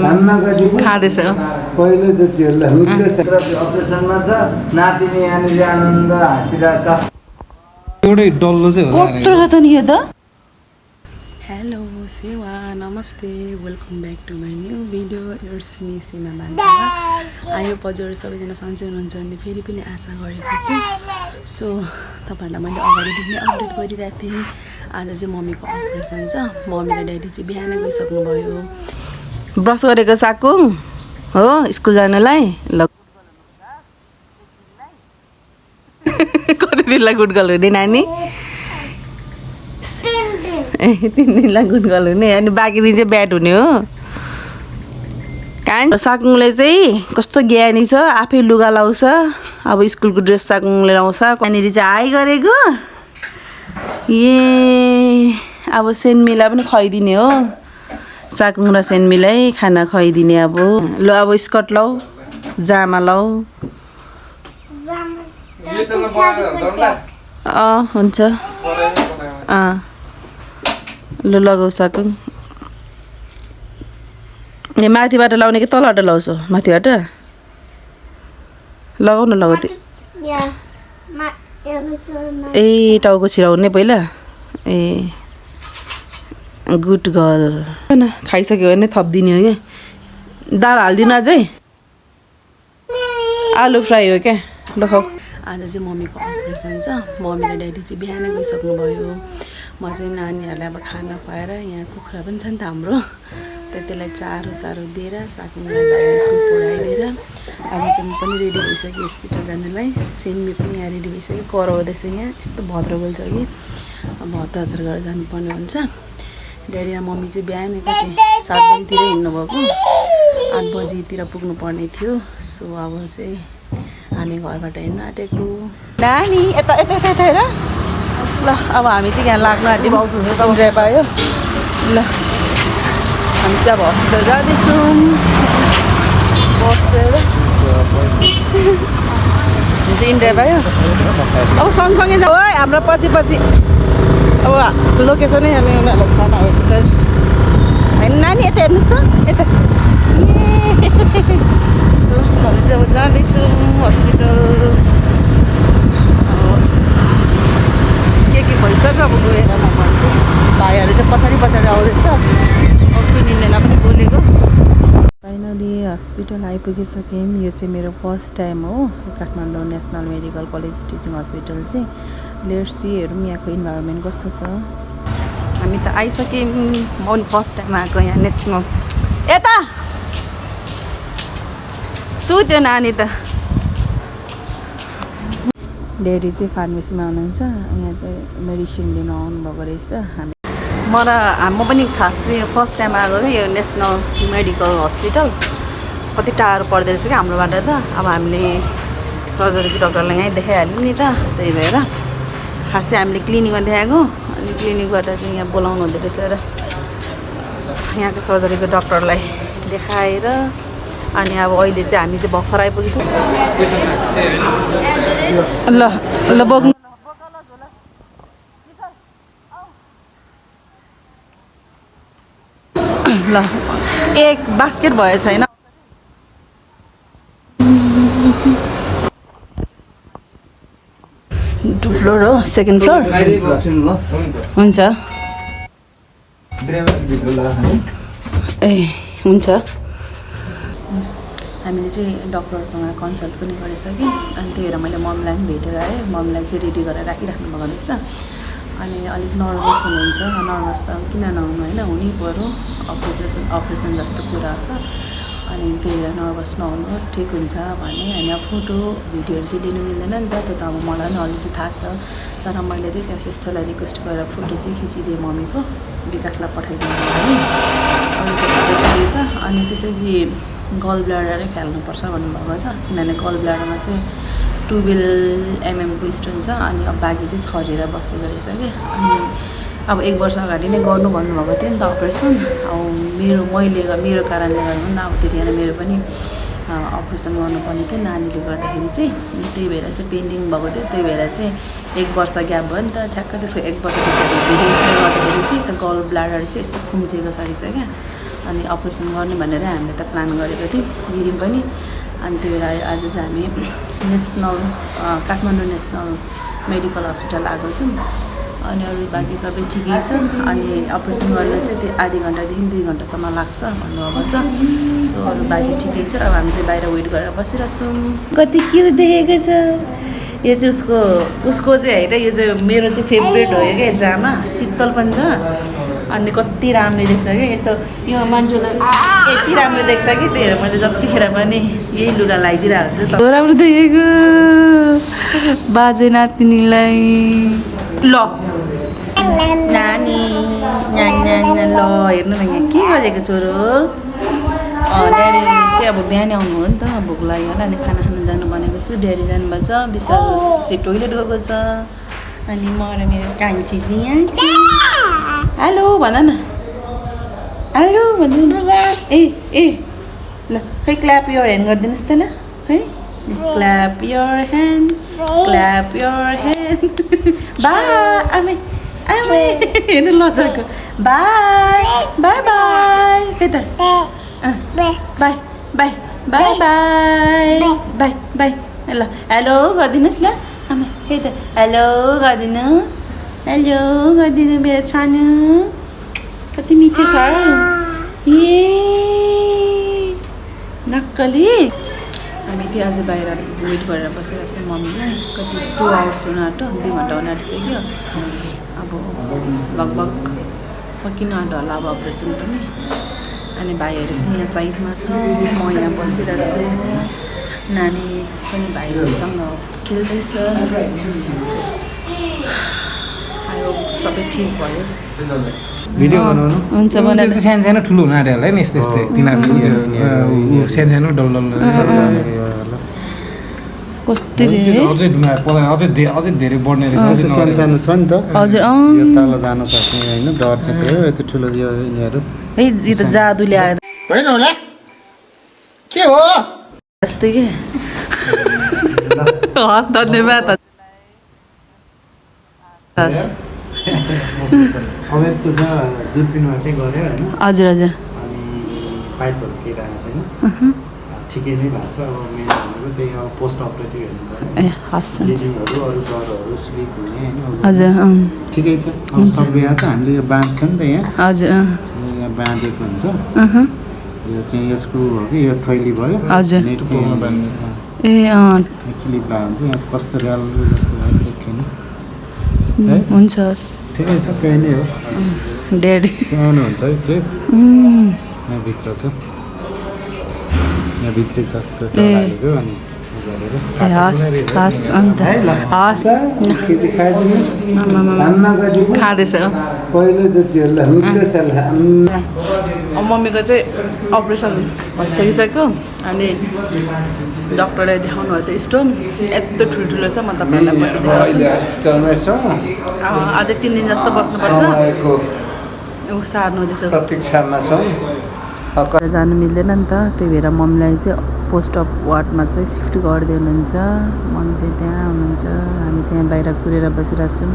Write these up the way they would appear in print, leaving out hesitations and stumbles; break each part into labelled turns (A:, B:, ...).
A: खाँदैछ
B: पहिलोचोटि अपरेसनमा छ नातिनी यहाँनिर आनन्द हाँसिरहेछ
C: एउटै डल्लो चाहिँ होला
A: कत्रो छ त नि यो त हेलो सेवा नमस्ते welcome back to my new video योर्समी सीमा बान्दावा आयो पजर सबैजना सन्चै हुनुहुन्छ भन्ने फेरि पनि आशा गरेको छु सो तपाईँहरूलाई मैले अगाडिदेखि अपडेट गरिरहेको थिएँ आज चाहिँ मम्मीको अपरेसन छ मम्मी र ड्याडी चाहिँ बिहानै गइसक्नुभयो ब्रस गरेको साकुङ हो स्कुल जानलाई ल कति दिनलाई गुडगल हुने नानी ए 3 दिनलाई गुडगल हुने अनि बाँकी दिन चाहिँ ब्याट हुने हो कहाँ साकुङले चाहिँ कस्तो ज्ञानी छ आफै लुगा लाउँछ अब स्कुलको ड्रेस साकुङले लाउँछ त्यहाँनिर चाहिँ हाई गरेको ए अब सेन्मीलाई पनि खुवाइदिने हो साकुङ र सेन्मीलाई खाना खुवाइदिने अब ल अब स्कर्ट लाऊ जामा लाऊ हुन्छ ल लगाऊ साकुङ ए माथिबाट लाउने कि तलबाट लाउँछौ माथिबाट लगाउ न लगाउ ए टाउको छिराउने पहिला ए गुड गर्ल होइन खाइसक्यो भने थपिदिने हो क्या दाल हालिदिनु अझै आलु फ्राई हो क्या ल खाऊ आज चाहिँ मम्मीको अपरेसन छ मम्मी र ड्याडी चाहिँ बिहानै गइसक्नुभयो म चाहिँ नानीहरूलाई अब खाना खुवाएर यहाँ कुखुरा पनि छ नि त हाम्रो त्यसलाई चारो सारो दिएर साकुङलाई बाहिर स्कुल पढाइदिएर अब चाहिँ म पनि रेडी भइसकेँ हस्पिटल जानलाई सेन्मी पनि यहाँ रेडी भइसक्यो कराउँदैछ यहाँ यस्तो भद्र बोल्छ कि अब हतार हतार गरेर जानुपर्ने हुन्छ ड्याडी र मम्मी चाहिँ बिहानै कति 7 बजीतिर हिँड्नुभएको 8 बजीतिर पुग्नु पर्ने थियो सो अब चाहिँ हामी घरबाट हिँड्नु आँटेको नानी यता यता यता यता हेर ल अब हामी चाहिँ यहाँ लाग्नु आँट्यौँ इन्ड्राई पायो ल हामी चाहिँ अब हस्पिटल जाँदैछौँ बसेर चाहिँ इन्ड्राई पायो अब सँगसँगै जाऊ है हाम्रो पछि पछि अब लोकेसनै हामी उनीहरूलाई थाहा नभएको त होइन नानी यता हेर्नुहोस् त यता हामी चाहिँ अब जाँदैछौँ हस्पिटल के भइसक्यो अब गएर म भन्छु भाइहरू चाहिँ पछाडि पछाडि आउँदैछ अब सुनिँदैन पनि बोलेको फाइनली हस्पिटल आइपुगिसक्यौँ यो चाहिँ मेरो फर्स्ट टाइम हो Kathmandu national medical college teaching hospital चाहिँ लेट्स सी हेरौँ यहाँको इन्भाइरोमेन्ट कस्तो छ हामी त आइसक्यौँ म पनि फर्स्ट टाइम आएको यहाँ नेसनल यता सुत्यो नानी त ड्याडी चाहिँ फार्मेसीमा हुनुहुन्छ यहाँ चाहिँ मेडिसिन लिनु आउनुभएको रहेछ हामी म पनि खास चाहिँ फर्स्ट टाइम आएको क्या यो नेसनल मेडिकल हस्पिटल कति टाढो पर्दो रहेछ क्या हाम्रोबाट त अब हामीले सर्जरीको डक्टरलाई यहीँ देखाइहाल्यौँ नि त त्यही भएर खास चाहिँ हामीले क्लिनिकमा देखाएको अनि क्लिनिकबाट चाहिँ यहाँ बोलाउनु हुँदो रहेछ र यहाँको सर्जरीको डक्टरलाई देखाएर अनि अब अहिले चाहिँ हामी चाहिँ भर्खर आइपुगेछौँ ल ल बोक्नु ल एक बास्केट भयो छैन टु फ्लोर हो सेकेन्ड फ्लोर हुन्छ ए हुन्छ हामीले चाहिँ डक्टरसँग कन्सल्ट पनि गरिसक्यौँ अनि त्यही भएर मैले मम्मीलाई पनि भेटेर आएँ मम्मीलाई चाहिँ रेडी गरेर राखिराख्नु भएको रहेछ अनि अलिक नर्भस हुनुहुन्छ नर्भस त किन नहुनु होइन हुनै पऱ्यो अपरेसन जस्तो कुरा छ अनि त्यही भएर नर्भस नहुनु ठिक हुन्छ भने होइन फोटो भिडियोहरू चाहिँ लिनु मिल्दैन नि त त्यो त अब मलाई पनि अलरेडी थाहा छ तर मैले चाहिँ त्यहाँ सिस्टरलाई रिक्वेस्ट गरेर फोटो चाहिँ खिचिदिएँ मम्मीको विकासलाई पठाइदिनु है अनि त्यसरी ठिकै छ अनि त्यसपछि गल ब्ल्याडरै फाल्नुपर्छ भन्नुभएको छ किनभने गल ब्ल्याडरमा चाहिँ 12 mm को स्टोन छ अनि अब बाँकी चाहिँ छरेर बसेको रहेछ कि अनि अब 1 वर्ष अगाडि नै गर्नु भन्नुभएको थियो नि त अपरेसन अब मेरो कारणले गर्दा अब त्यतिखेर मेरो पनि अपरेसन गर्नुपर्ने थियो नानीले गर्दाखेरि चाहिँ त्यही भएर चाहिँ पेन्डिङ भएको थियो त्यही भएर चाहिँ 1 वर्ष ग्याप भयो नि त ठ्याक्क त्यसको 1 वर्ष पछाडि गर्दाखेरि चाहिँ त गल ब्ल्याडर चाहिँ यस्तो खुम्चेको छ रहेछ क्या अनि अपरेसन गर्ने भनेर हामीले त प्लान गरेको थियौँ गिरिम पनि अनि त्यही भएर आज चाहिँ हामी national Kathmandu national medical hospital आएको छौँ अनि अरू बाँकी सबै ठिकै छ अनि अपरेसन गर्न चाहिँ त्यो आधी घन्टादेखि 2 घन्टासम्म लाग्छ भन्नुभएको छ सो अरू बाँकी ठिकै छ अब हामी चाहिँ बाहिर वेट गरेर बसिरहेको छौँ कति क्युट देखेको छ यो चाहिँ उसको चाहिँ होइन यो चाहिँ मेरो चाहिँ फेभरेट हो क्या जामा शीतल पनि छ अनि कति राम्रो देख्छ कि यस्तो यो मान्छेलाई यति राम्रो देख्छ कि त्यही भएर मैले जतिखेर पनि यही लुगा लगाइदिरहेको हुन्छु राम्रो देखेको बाजे नातिनीलाई ल नानी ल हेर्नु न यहाँ के गरेको छोरो ड्याडी चाहिँ अब बिहानै आउनु हो नि त भोक लाग्यो होला अनि खाना खान जानु भनेको छु ड्याडी जानुभएको छ विशाल चाहिँ टोइलेट गएको छ अनि म र मेरो कान्छी चाहिँ यहाँ हेलो भन न हेलो भन्नु ए ल खै क्ल्याप योर ह्यान्ड गरिदिनुहोस् त ल है क्ल्याप योर ह्यान्ड बाई आमे हेर्नु लजाको बाई बाई बाई त्यही त by by by by by by ल हेलो गरिदिनुहोस् ल आमा त्यही त हेलो गरिदिनु मेरो सानो कति मिठो छ ए नक्कली हामी त्यो आज बाहिर वेट गरेर बसिरहेको छौँ मम्मीलाई कति 2 आवर्स हुन आँट्यो 2 घन्टा हुन आँटिसक्यो अब लगभग सकिन आँट्यो होला अब अपरेसन पनि अनि भाइहरू पनि यहाँ साइडमा छ म यहाँ बसिरहेको छु नानी पनि भाइहरूसँग खेल्दैछ सबै ठिक भयोस्
C: भिडियो बनाउनु
A: हुन्छ बनाएर
C: सानो सानो ठुलो हुन आँट्यो होला नि यस्तै तिनीहरू सानो सानो डल्लो
A: कस्तो
C: अझै धेरै बढ्ने रहेछ
D: सानो सानो छ नि त
A: हजुर
D: यो तल जान सक्ने होइन डर छ त्यो यति ठुलो यो यिनीहरू
A: है यो त जादुले आयो
D: होइन होला के हो
A: जस्तै के हस् धन्यवाद हस्
D: अब यस्तो छ दुर्पिनबाटै गऱ्यो होइन
A: हजुर हजुर
D: अनि पाइपहरू केही राखेको छैन ठिकै नै भएको छ अब मेन भनेको त्यही अब पोस्ट अपरेटिभ हेर्नु पर्यो
A: ए हस्
D: ब्लिडिङहरू अरू ज्वरोहरू स्लिप हुने होइन
A: हजुर
D: ठिकै छ अब सबैया त हामीले यो बाँध्छ नि त यहाँ
A: हजुर
D: यहाँ बाँधेको हुन्छ यो चाहिँ यसको हो कि यो थैली भयो
A: हजुर
D: नेट चाहिँ
A: ए
D: क्लिप लगाएको हुन्छ यहाँ कस्तो ऱ्याल जस्तो भयो देखिएन
A: हुन्छ हस्
D: ठिकै छ त्यही नै हो
A: ड्याडी
D: सानो हुन्छ है क्लिप यहाँभित्र छ यहाँभित्रै छ त्यो लगाएको अनि
A: ए हस् हस् अन्त हस् खाँदैछ मम्मीको चाहिँ अपरेसन भइसकिसक्यो अनि डक्टरले देखाउनु भयो त स्टोन यत्रो ठुल्ठुलो छ म तपाईँहरूलाई पछि देखाउँछु अझै 3 दिन जस्तो बस्नुपर्छ ऊ सार्नु हुँदैछ
B: प्रतीक्षामा छौँ
A: जानु मिल्दैन नि त त्यही भएर मम्मीलाई चाहिँ पोस्ट अप वार्डमा चाहिँ सिफ्ट गरिदियो हुनुहुन्छ मम्मी चाहिँ त्यहाँ हुनुहुन्छ हामी चाहिँ बाहिर कुरेर बसिरहेको छौँ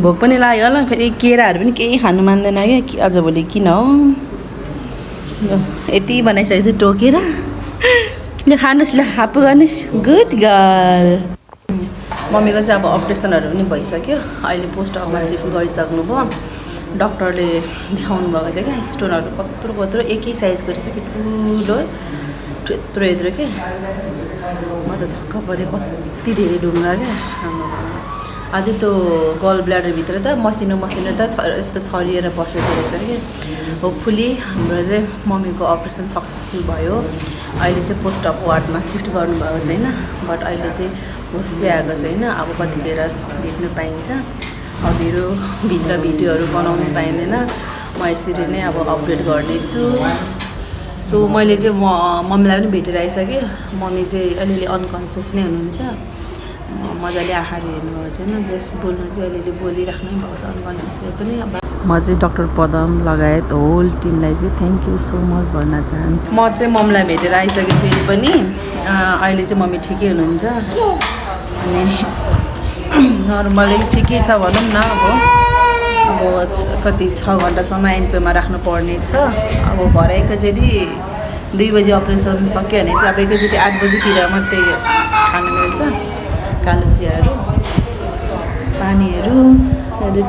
A: भोक पनि लाग्यो होला फेरि केराहरू पनि केही खानु मान्दैन क्या आजभोलि किन हो यति बनाइसकेपछि टोकेर ल खानुहोस् ल हापु गर्नुहोस् गुड गर्ल मम्मीको चाहिँ अब अपरेसनहरू पनि भइसक्यो अहिले पोस्ट अपमा सिफ्ट गरिसक्नुभयो डक्टरले देखाउनु भएको थियो क्या स्टोनहरू कत्रो एकै साइजको रहेछ कि ठुलो यत्रो के म त छक्क परेँ कति धेरै ढुङ्गा क्या अझै त्यो गल ब्ल्याडरभित्र त मसिनो त यस्तो छरिएर बसेको रहेछ कि होपफुली हाम्रो चाहिँ मम्मीको अपरेसन सक्सेसफुल भयो अहिले चाहिँ पोस्ट अप वार्डमा सिफ्ट गर्नुभएको छैन बट अहिले चाहिँ होस चाहिँ आएको छैन अब कतिखेर भेट्नु पाइन्छ अब मेरो भित्र भिडियोहरू बनाउनु पाइँदैन म यसरी नै अब अपडेट गर्नेछु सो मैले चाहिँ मम्मीलाई पनि भेटेर आइसकेँ मम्मी चाहिँ अलिअलि अनकन्सियस नै हुनुहुन्छ मजाले आँखाहरू हेर्नुभएको छैन जस्ट बोल्नु चाहिँ अलिअलि बोलिराख्नै भएको छ अनकन्सियस भए पनि अब म चाहिँ डाक्टर पदम लगायत होल टिमलाई चाहिँ थ्याङ्क यू सो मच भन्न चाहन्छु म चाहिँ मम्मीलाई भेटेर आइसकेँ फेरि पनि अहिले चाहिँ मम्मी ठिकै हुनुहुन्छ अनि नर्मली ठिकै छ भनौँ न अब अब कति 6 घन्टासम्म एनपिओमा राख्नु पर्ने छ। अब भरे एकैचोटि 2 बजी अपरेसन सक्यो भने चाहिँ अब एकैचोटि 8 बजीतिर मात्रै खानु मिल्छ। कालो चियाहरू पानीहरू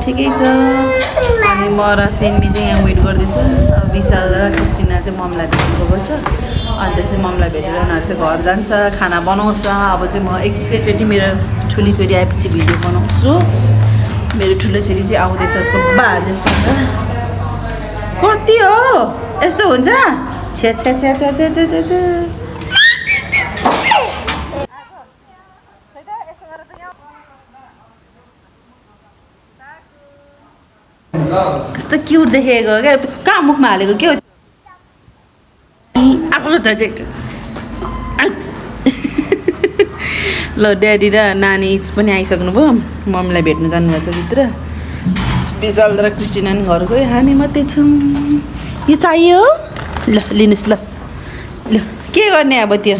A: ठिकै छ। अनि म र सेन्मी चाहिँ यहाँ वेट गर्दैछु। अब विशाल र क्रिस्टिना चाहिँ ममलाई भेट्नु गएको छ। अन्त चाहिँ ममलाई भेटेर उनीहरू चाहिँ घर जान्छ, खाना बनाउँछ। अब चाहिँ म एकैचोटि मेरो ठुली छोरी आएपछि भिडियो बनाउँछु। मेरो ठुलो छोरी चाहिँ आउँदैछ उसको बाजेसँग। कति हो यस्तो हुन्छ? छ्या छ्या छ्या छ्या छ्या छ्या छ्या छ्या। कस्तो क्युट देखेको क्या। कहाँ मुखमा हालेको के हो? ल ड्याडी र नानी पनि आइसक्नुभयो। मम्मीलाई भेट्नु जानुभएको छ भित्र। विशाल र क्रिस्टिना नि घर गयो, हामी मात्रै छौँ। यो चाहियो? ल लिनुहोस्। ल ल के गर्ने अब त्यो?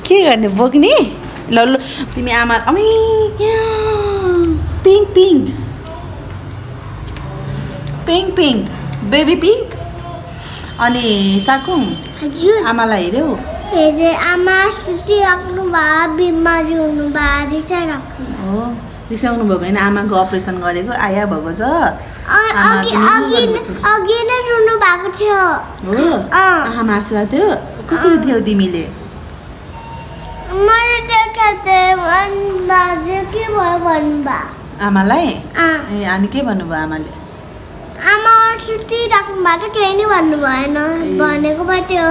A: के गर्ने? बोक्ने? ल ल तिमी आमा अमै pink pink pink pink baby pink. अनि साकुङ
E: हजुर
A: आमालाई हेऱ्यौ?
E: हेरे आमा सुतिराख्नु भयो, बिमारी हुनु भयो, रिसाइराख्नु।
A: हो रिसाउनु भएको होइन, आमाको अपरेसन गरेको आया भएको छ।
E: अघि नै रुनु भएको थियो।
A: हो आमा आएको थियो? कसरी थियौ तिमीले?
E: मैले देखेको थिएँ बाजे के भयो भन्नुभयो
A: आमालाई? ए अनि के भन्नुभयो आमाले?
E: आमा सुतिराख्नु भएको थियो, केही नै भन्नु भएन। भनेको थियो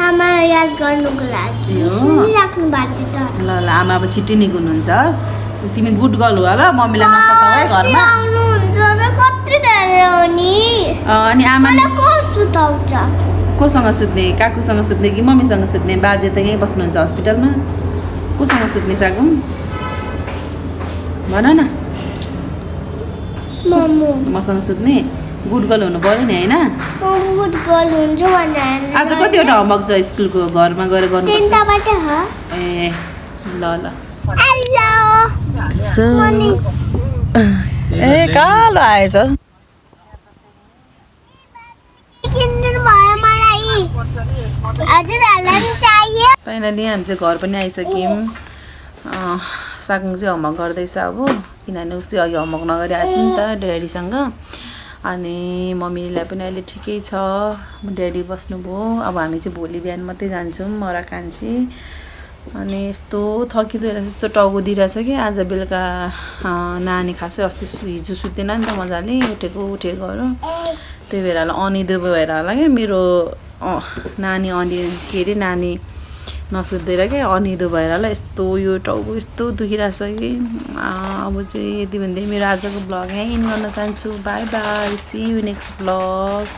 E: आमा याद गर्नुको लागि सुनिराख्नु भएको थियो।
A: ल ल आमा अब छिट्टै निस्कुनुहुन्छ। तिमी गुड गर्ल हो ल, मम्मीलाई नसताऊ है घरमा।
E: आउनुहुन्छ र कति धेरै हो नि।
A: अनि आमा
E: को सुताउँछ?
A: कोसँग सुत्ने? काकुसँग सुत्ने कि मम्मीसँग सुत्ने? बाजे त यहीँ बस्नुहुन्छ हस्पिटलमा। कोसँग सुत्ने सागुङ भन न। मसँग सुत्ने? गुड गर्ल हुनु पऱ्यो नि होइन?
E: गुड गर्ल हुन्छ भनेर।
A: आज कतिवटा होमवर्क छ स्कुलको? घरमा गएर गर्नुपर्छ।
E: 3टाबाट हो।
A: ए ल ल।
E: हेलो
A: ए कालो आएछ।
E: किन्नु भयो मलाई। हजुरहरूलाई पनि चाहियो।
A: फाइनली हामी चाहिँ घर पनि आइसक्यौँ। साकुङ चाहिँ होमवर्क गर्दैछ अब, किनभने उसले अघि होमवर्क नगरी आएको नि त ड्याडीसँग। अनि मम्मीलाई पनि अहिले ठिकै छ। ड्याडी बस्नुभयो। अब हामी चाहिँ भोलि बिहान मात्रै जान्छौँ म र कान्छी। अनि यस्तो थकिँदो रहेछ, यस्तो टाउको दिइरहेछ कि आज बेलुका। नानी खासै अस्ति हिजो सुत्दैन नि त मजाले, उठेको त्यही भएर होला अनिदो भएर होला क्या मेरो नानी के अरे नानी नसुत्दैन क्या, अनिदो भएर होला यस्तो यो टाउको यस्तो दुखिरहेछ कि। अब चाहिँ यति भन्दै मेरो आजको ब्लग यहीँ इन गर्न चाहन्छु। Bye bye, see you next blog.